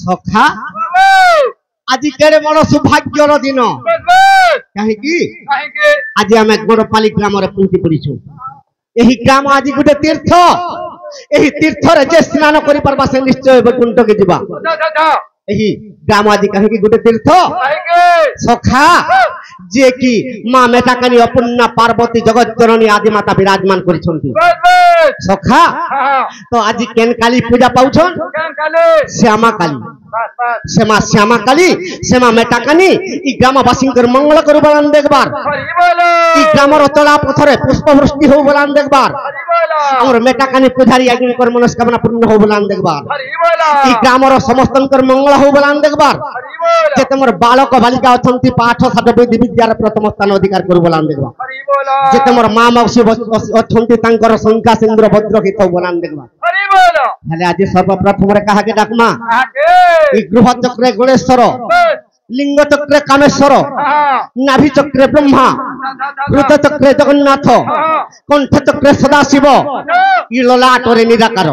सखा आज केड़े बड़ सौभाग्यर दिन कहीं आज आम गोरपाली ग्राम पहुंची पड़ीछू यही ग्राम आज गोटे तीर्थ यही तीर्थ जे स्नान कर पारबा से निश्चय वैकुंठ के जीवा यही ग्राम आज कहीं गोटे तीर्थ सखा जे कि माँ मेटाकानी अपूर्णा पार्वती जगत जननी आदि माता विराजमान करिसंती सखा तो आज केन काली पूजा पाउछन श्यामा काली श्यामा काली श्यामा मेटाकानी ई ग्रामवासी मंगल करू बलान देखबार ई ग्रामर चला पथरे पुष्प वृष्टि हो बलान देखबार हमर मेटाकानी पुजारी आज्ञा कर मनस्कामना पूर्ण हो बलान देखबार ई ग्रामर समस्तंकर मंगल हो बलान देखबार जेते मोर बालक बालिका अछंती पाठ साठ विधि विद्यार प्रथम स्थान अधिकार करू बलान देखबार जेते मोर मां मौसी अछंती तांकर संख्या सिंद्र भद्र हित बलान देखबार हेले आज सर्वप्रथम रे कहा के डाकमा ई गृह चक्रे गणेश्वर लिंग चक्रे कामेश्वर नाभि चक्रे ब्रह्मा वृत चक्रे जगन्नाथ कंठ चक्रे सदाशिव ई ललाट रे निराकार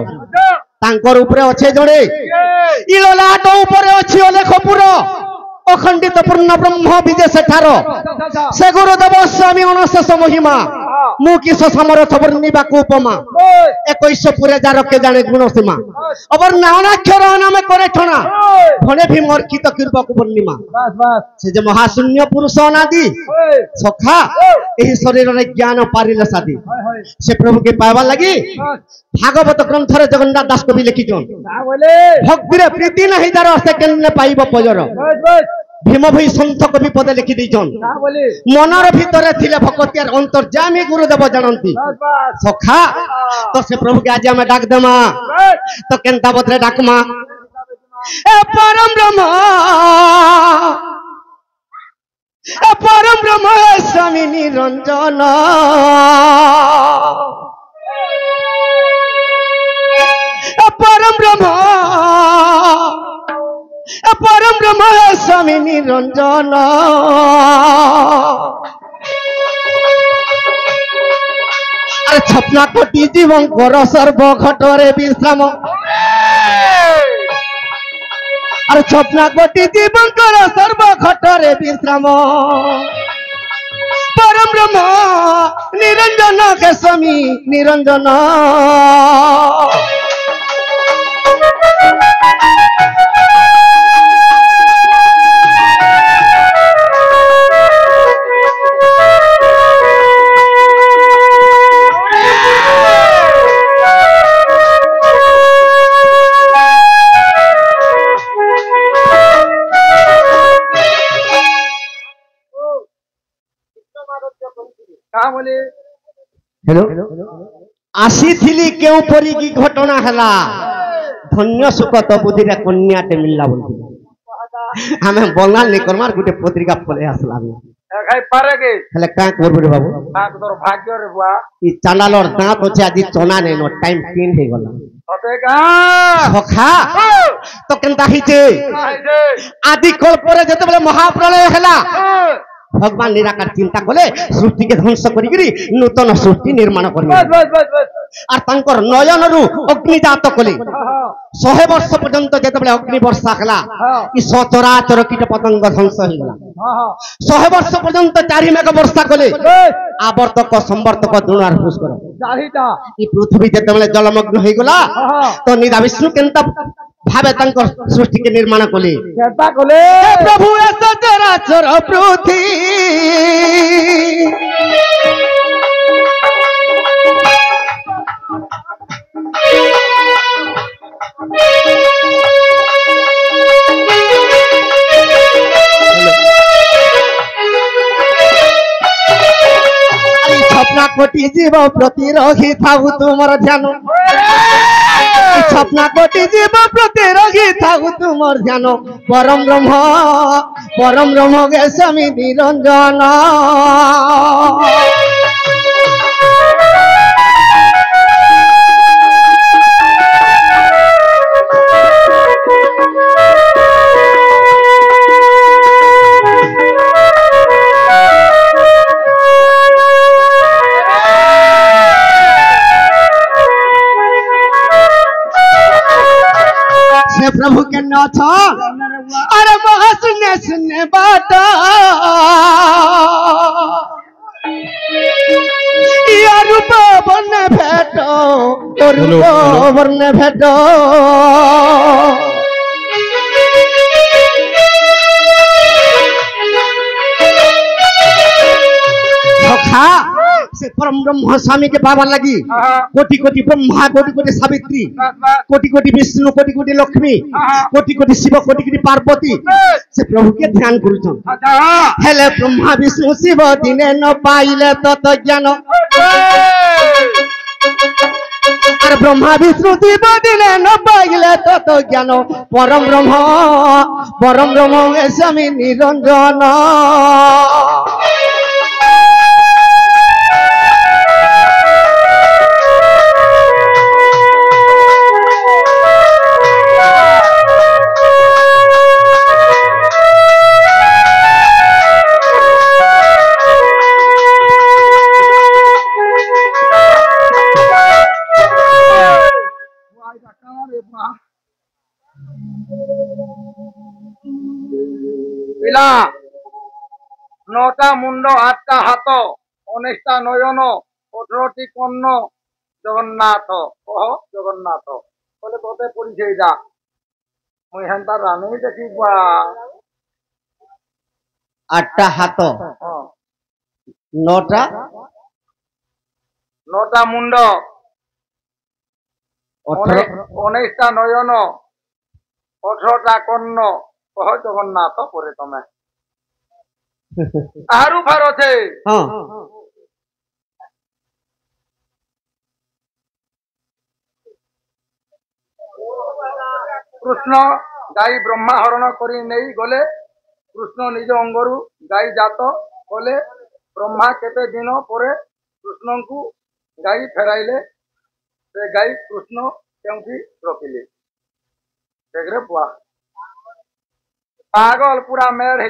तांकर ऊपर अच्छे जड़े ई ललाट ऊपर अच्छी अलेखपुर अखंडित पूर्ण ब्रह्म विदेश ठार से गुरुदेव स्वामी अनशेष महिमा मु किस समर्थ वर्णिबा उपमा 21 पुरे जार के जाने गुण सीमा अबर नानाक्षर नाम करे ठना भणे भी मर्खित कृपक वर्णिमा से जे महाशून्य पुरुष अनादि सखा एही शरीर रे ज्ञान पारिले सादी से प्रभु के पावा लगी भागवत ग्रंथ रे जगन्नाथ दास कवि लिखिछन भक्ति रे प्रीति नहीं जार सेकेंड ने पाइबो पजर भीम भाई सन्थ कवि पदे लिखि दीचन मनर भितर थिले भक्तियार अंतर्जामी गुरुदेव जानती सखा तो से प्रभु के आज हमें डाक देमा तो केनता बदरे डाकमा ए परम ब्रह्म स्वामी निरंजन परम ब्रह्म स्वामी निरंजन अरे छपना कोटि जीवंकर सर्व घटरे विश्राम अरे छपना कोटि जीवंकर सर्व घटरे विश्राम परम ब्रह्म निरंजन के स्वामी निरंजन हेलो आसी थिली केउ परी की घटना हला धन्य सुख तो बुधिरा कन्या ते मिलला बोलती हमें बंगाल नहीं करमार गुटे पत्रिका पले आसला खाई पारे के हले का करबो रे बाबू का तोर भाग्य रे बुआ ई चालालर दांत होचे आदि चना नै नो टाइम पिन हे गला अते का सखा तो केनता हिचे आदि कल्प रे जते बेले महाप्रलय हला भगवान निराकार चिंता कले सृष्टि के ध्वंस करी नूतन सृष्टि निर्माण कर नयन रु अग्निजात कले 100 वर्ष पर्यंत जेतबले अग्नि वर्षा हला ई सचराचर कीट पतंग ध्वंस हो गला 100 वर्ष पर्यंत चारि मेघ वर्षा कले आवर्तक संवर्तक द्रोणार फुस कर ई पृथ्वी जेतबले जलमग्न हो गला तो निरा विष्णु केनता भावे तंकर सृष्टि के निर्माण कले प्रभु सचराचर पृथ्वी छपना कोटि जीव प्रति रही थाऊ तुमर ध्यान छपना कोटि जीव प्रति रही थाऊ तुमर ध्यान परम ब्रह्म गे स्वामी निरंजन प्रभु के न अच्छा अरे महा सुने सुने बाटा यार बन भेटो और बन भेटो सखा से परम ब्रह्म स्वामी के बाबा लगी कोटि कोटि ब्रह्मा कोटि कोटि सावित्री कोटि कोटि विष्णु कोटि कोटि लक्ष्मी कोटि कोटि शिव कोटि कोटि पार्वती से प्रभु के ध्यान करुछन हेले ब्रह्मा विष्णु शिव दिने न पाइले तत ज्ञान अरे ब्रह्मा विष्णु शिव दिने न पाइले तत ज्ञान परम ब्रह्म स्वामी निरंजन पिला नौटा मुंड आठटा हाथ 19टा नयन 18टी कर्ण जगन्नाथ कह जगन्नाथ बोले तोते परिचय जा मुई हेन्ता रानी देखी बा 8टा हाथ 9टा मुंड 19टा नयन 18टा कर्ण कह जगन्नाथ परे तमे आरु फार छे हां कृष्ण गाई ब्रह्मा हरण करी नहीं गले कृष्ण निज अंगरु गाई जात कले ब्रह्मा केते दिन परे कृष्ण को गाई फेराइले से गाई कृष्ण केउठी रखिले देखरे बुआ पागल पूरा मेड़ है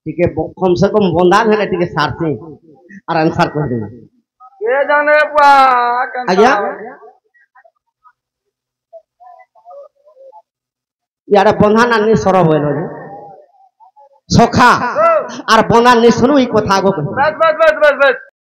टिके कम से कम बंदा है टिके सारसे और आंसर कर देना के जाने बुआ आज्ञा यार बंधा नानी सरब होइलो जे सखा और बंधा नि सुनु ई कथा गो बस